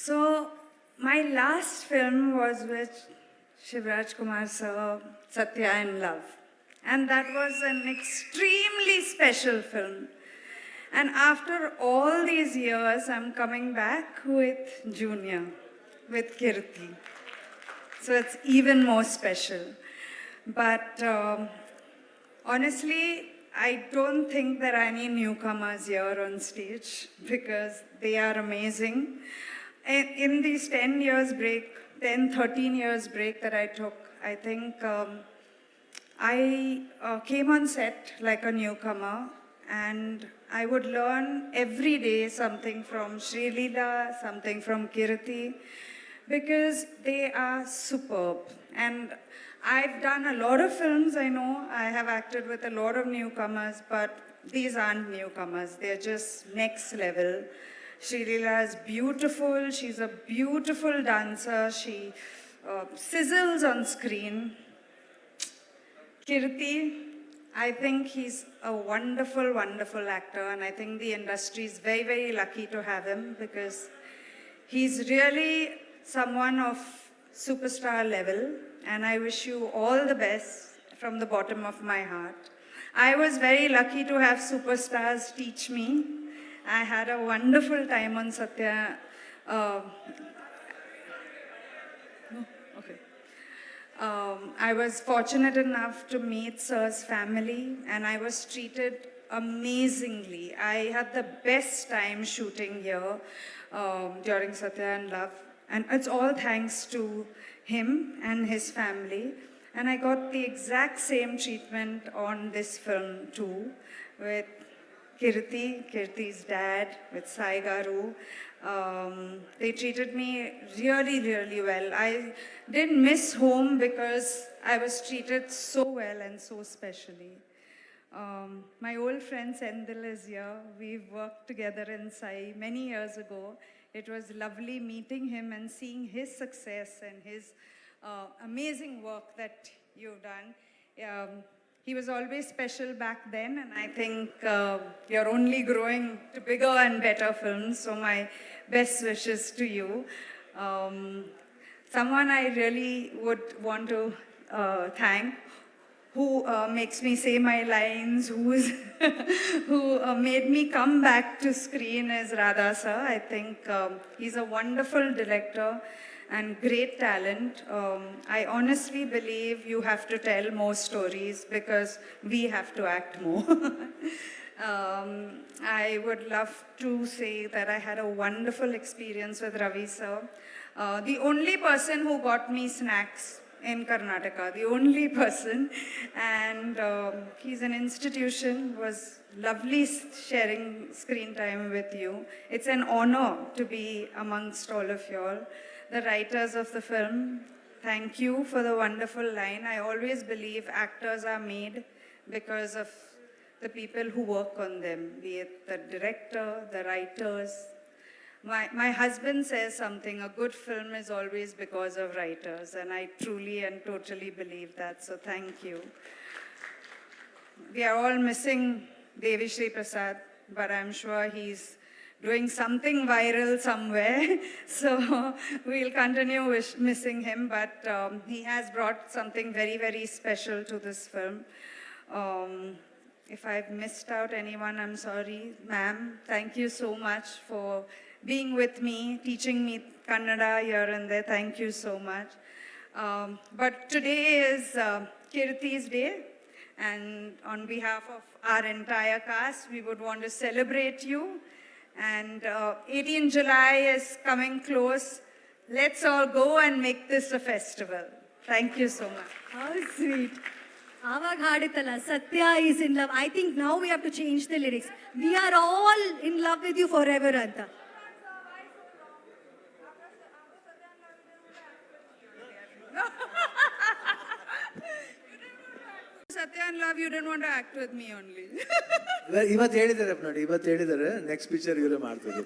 So, my last film was with Shivraj Kumar sir, Satya in Love. And that was an extremely special film. And after all these years, I'm coming back with Junior, with Kirti. So it's even more special. But honestly, I don't think there are any newcomers here on stage because they are amazing. In these 10 years break, 13 years break that I took, I think I came on set like a newcomer and I would learn every day something from Sri Leela, something from Kirti, because they are superb. And I've done a lot of films, I know. I have acted with a lot of newcomers, but these aren't newcomers. They're just next level. Sri Leela is beautiful. She's a beautiful dancer. She sizzles on screen. Kirti, I think he's a wonderful, wonderful actor, and I think the industry is very, very lucky to have him because he's really someone of superstar level, and I wish you all the best from the bottom of my heart. I was very lucky to have superstars teach me. I had a wonderful time on Satya. I was fortunate enough to meet Sir's family and I was treated amazingly. I had the best time shooting here during Satya and Love. And it's all thanks to him and his family. And I got the exact same treatment on this film too, with Kirti's dad, with Sai Garu. They treated me really, really well. I didn't miss home because I was treated so well and so specially. My old friend Sendil is here. We've worked together in Sai many years ago. It was lovely meeting him and seeing his success and his amazing work that you've done. He was always special back then, and I think you're only growing to bigger and better films, so my best wishes to you. Someone I really would want to thank, who makes me say my lines, who made me come back to screen is Radha sir. I think he's a wonderful director and great talent. I honestly believe you have to tell more stories because we have to act more. I would love to say that I had a wonderful experience with Ravi sir. The only person who got me snacks in Karnataka, the only person, and he's an institution. Was lovely sharing screen time with you. It's an honor to be amongst all of you all. The writers of the film, thank you for the wonderful line. I always believe actors are made because of the people who work on them, be it the director, the writers. My husband says something, a good film is always because of writers, and I truly and totally believe that, so thank you. We are all missing Devi Sri Prasad, but I'm sure he's doing something viral somewhere, so we'll continue missing him, but he has brought something very, very special to this film. If I've missed out anyone, I'm sorry. Ma'am, thank you so much for being with me, teaching me Kannada here and there. Thank you so much. But today is Kirti's day, and on behalf of our entire cast, we would want to celebrate you. And 18 July is coming close. Let's all go and make this a festival. Thank you so much. How sweet. Avag haditala, Satya is in love. I think now we have to change the lyrics. We are all in love with you forever, Anta. Satya and Love, you didn't want to act with me only. ಇವತ್ತು ಹೇಳಿದ್ದಾರೆ ನೋಡಿ, ಇವತ್ತು ಹೇಳಿದ್ದಾರೆ next picture ಇವರೇ ಮಾಡ್ತಾರೆ.